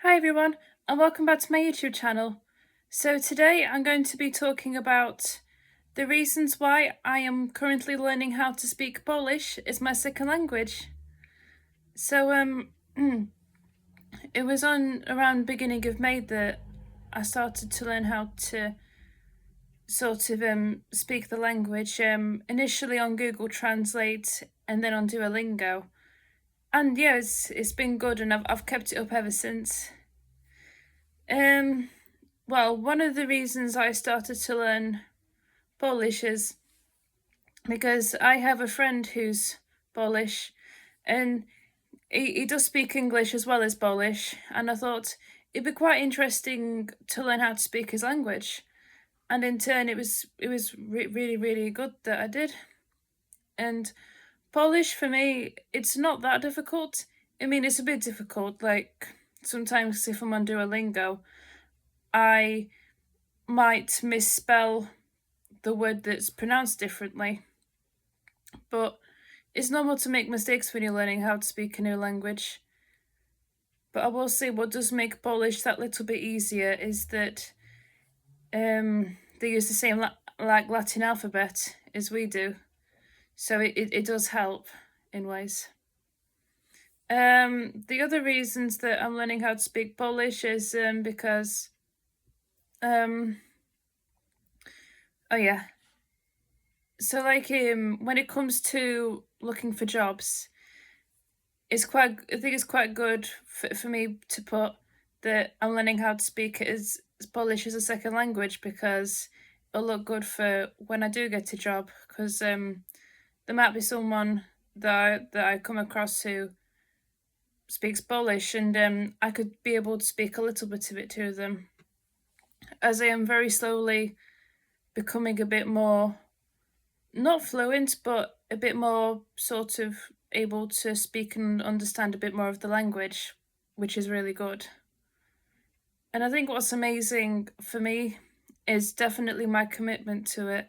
Hi everyone, and welcome back to my YouTube channel. So today I'm going to be talking about the reasons why I am currently learning how to speak Polish as my second language. So it was on around beginning of May that I started to learn how to sort of speak the language. Initially on Google Translate and then on Duolingo. And yeah, it's been good, and I've kept it up ever since. Um Well, one of the reasons I started to learn Polish is because I have a friend who's Polish, and he does speak English as well as Polish, and I thought it'd be quite interesting to learn how to speak his language. And in turn, it was really really good that I did. And Polish for me, it's not that difficult. I mean, it's a bit difficult. Like sometimes if I'm on Duolingo, I might misspell the word that's pronounced differently. But it's normal to make mistakes when you're learning how to speak a new language. But I will say what does make Polish that little bit easier is that they use the same like Latin alphabet as we do. So it does help in ways. The other reasons that I'm learning how to speak Polish is because um oh yeah. So like when it comes to looking for jobs, I think it's quite good for me to put that I'm learning how to speak it as Polish as a second language, because it'll look good for when I do get a job, because there might be someone that I come across who speaks Polish, and I could be able to speak a little bit of it to them, as I am very slowly becoming a bit more, not fluent, but a bit more sort of able to speak and understand a bit more of the language, which is really good. And I think what's amazing for me is definitely my commitment to it.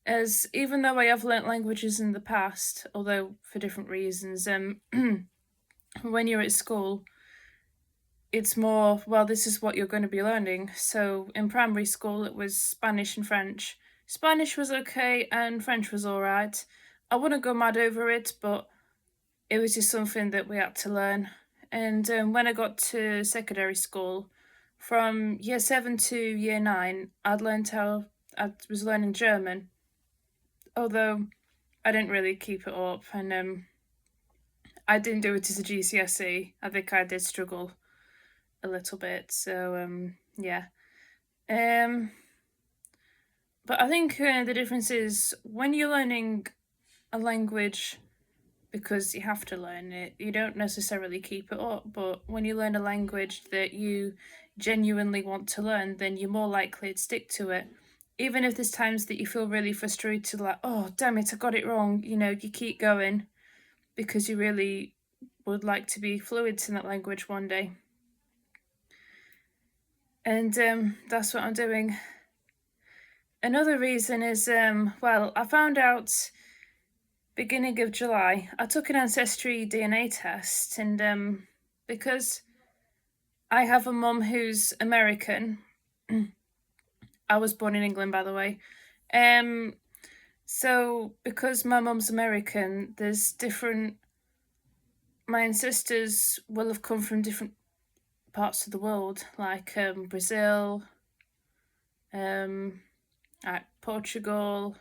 As even though I have learnt languages in the past, although for different reasons, when you're at school, it's more, well, this is what you're going to be learning. So in primary school, it was Spanish and French. Spanish was okay, and French was alright. I wouldn't go mad over it, but it was just something that we had to learn. And when I got to secondary school, from year 7 to year 9, I was learning German, although I didn't really keep it up, and I didn't do it as a GCSE. I think I did struggle a little bit, so yeah. Um, but I think the difference is when you're learning a language because you have to learn it, you don't necessarily keep it up. But when you learn a language that you genuinely want to learn, then you're more likely to stick to it. Even if there's times that you feel really frustrated, like, oh, damn it, I got it wrong, you keep going because you really would like to be fluent in that language one day. And that's what I'm doing. Another reason is, well, I found out beginning of July, I took an ancestry DNA test, and because I have a mum who's American, I was born in England, by the way. Um, so because my mum's American, there's different. My ancestors will have come from different parts of the world, like Brazil, like Portugal.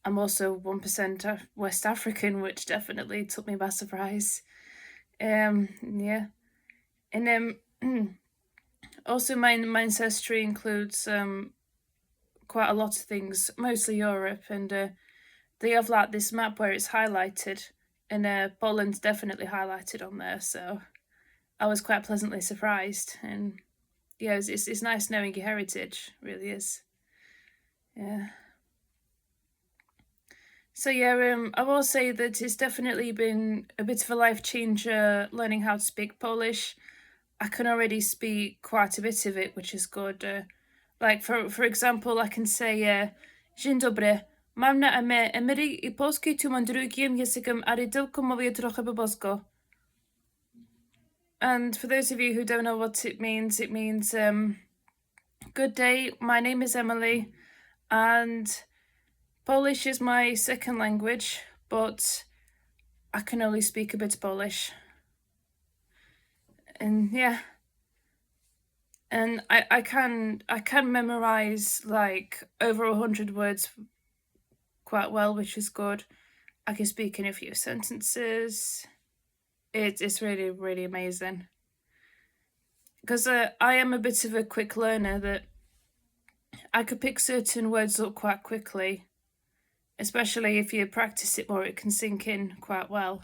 I'm also 1% West African, which definitely took me by surprise. Yeah, and also my ancestry includes quite a lot of things, mostly Europe, and they have like this map where it's highlighted, and Poland's definitely highlighted on there. So I was quite pleasantly surprised, and yeah, it's nice knowing your heritage. Really is. Yeah. So yeah, I will say that it's definitely been a bit of a life changer learning how to speak Polish. I can already speak quite a bit of it, which is good. Like for example, I can say Dzień dobry. Mam na imię Emery I polski tu mam drugim językiem, ale tylko mówię trochę po polsku. And for those of you who don't know what it means good day, my name is Emily, and Polish is my second language, but I can only speak a bit of Polish. And yeah. And I can memorize like over 100 words quite well, which is good. I can speak in a few sentences. It's really, really amazing. Because I am a bit of a quick learner, that I could pick certain words up quite quickly, especially if you practice it more, it can sink in quite well.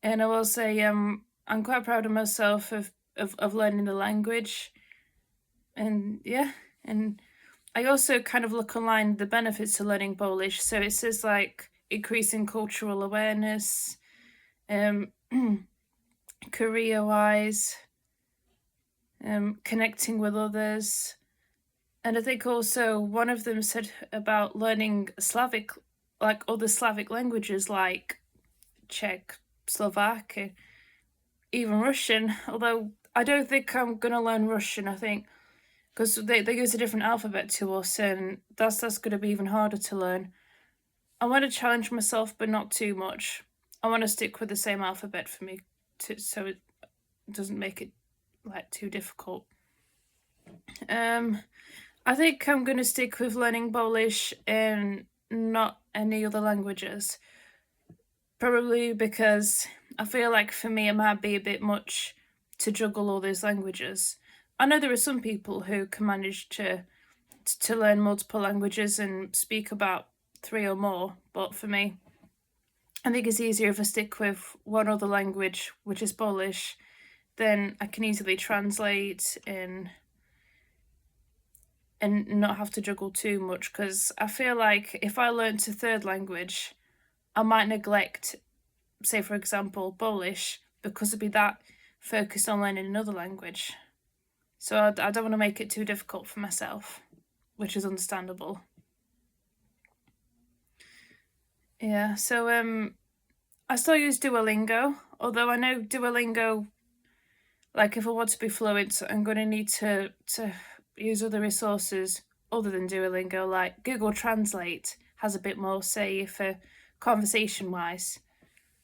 And I will say I'm quite proud of myself of learning the language. And yeah, and I also kind of look online the benefits of learning Polish. So it says like increasing cultural awareness, career wise, connecting with others. And I think also one of them said about learning Slavic, like other Slavic languages like Czech, Slovak, even Russian. Although I don't think I'm going to learn Russian, I think, because they use a different alphabet to us, and that's going to be even harder to learn. I want to challenge myself, but not too much. I want to stick with the same alphabet for me, so it doesn't make it like too difficult. I think I'm going to stick with learning Polish and not any other languages. Probably because I feel like for me it might be a bit much to juggle all those languages. I know there are some people who can manage to learn multiple languages and speak about 3 or more, but for me, I think it's easier if I stick with one other language, which is Polish. Then I can easily translate and not have to juggle too much, because I feel like if I learnt a third language, I might neglect, say for example, Polish, because I'd be that focused on learning another language. So I don't want to make it too difficult for myself, which is understandable. Yeah, so I still use Duolingo, although I know Duolingo, like if I want to be fluent, I'm going to need to use other resources other than Duolingo, like Google Translate has a bit more say for conversation wise.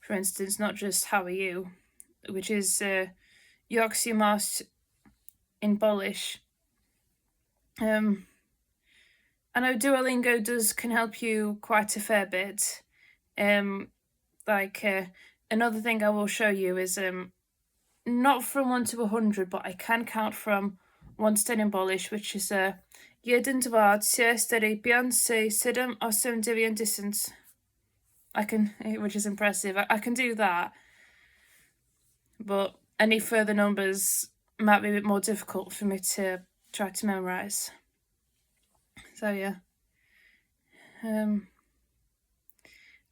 For instance, not just how are you, which is jak się masz in Polish. I know Duolingo can help you quite a fair bit. Another thing I will show you is not from 1 to 100, but I can count from 1 to 10 in Polish, which is 1, 2, 3, 4, 5, 6, 7, 8, 9, 10. I can, which is impressive. I can do that, but any further numbers might be a bit more difficult for me to try to memorize. So yeah,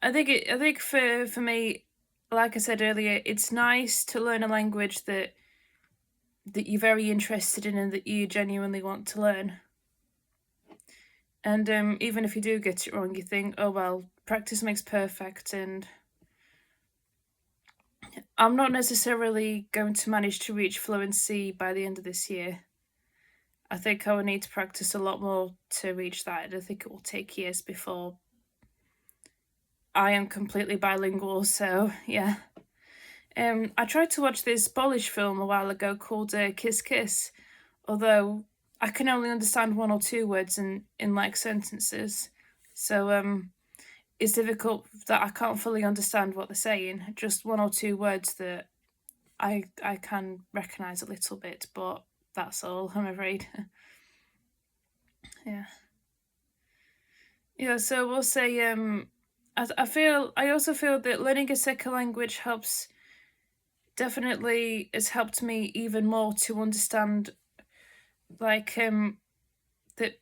I think for me, like I said earlier, it's nice to learn a language that you're very interested in and that you genuinely want to learn. And even if you do get it wrong, you think, oh well, practice makes perfect, and I'm not necessarily going to manage to reach fluency by the end of this year. I think I will need to practice a lot more to reach that, and I think it will take years before I am completely bilingual, so yeah. I tried to watch this Polish film a while ago called Kiss Kiss, although I can only understand 1 or 2 words in like sentences. So it's difficult that I can't fully understand what they're saying. Just 1 or 2 words that I can recognise a little bit, but that's all, I'm afraid. Yeah. Yeah, so we'll say I also feel that learning a second language has helped me even more to understand like that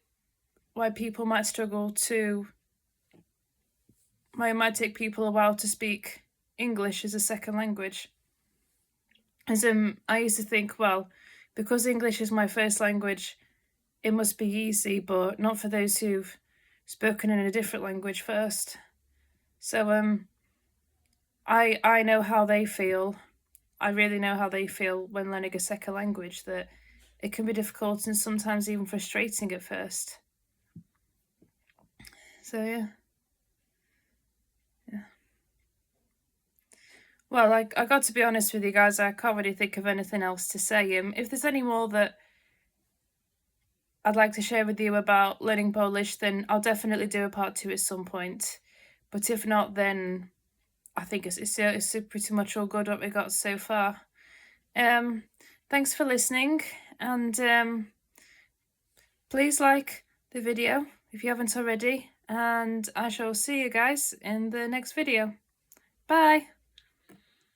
why people might struggle to why it might take people a while to speak English as a second language. As I used to think, well, because English is my first language, it must be easy, but not for those who've spoken in a different language first. So I know how they feel, I really know how they feel when learning a second language, that it can be difficult and sometimes even frustrating at first. So yeah. Well, I got to be honest with you guys, I can't really think of anything else to say. If there's any more that I'd like to share with you about learning Polish, then I'll definitely do a part 2 at some point. But if not, then I think it's pretty much all good what we got so far. Thanks for listening, and please like the video if you haven't already, and I shall see you guys in the next video. Bye!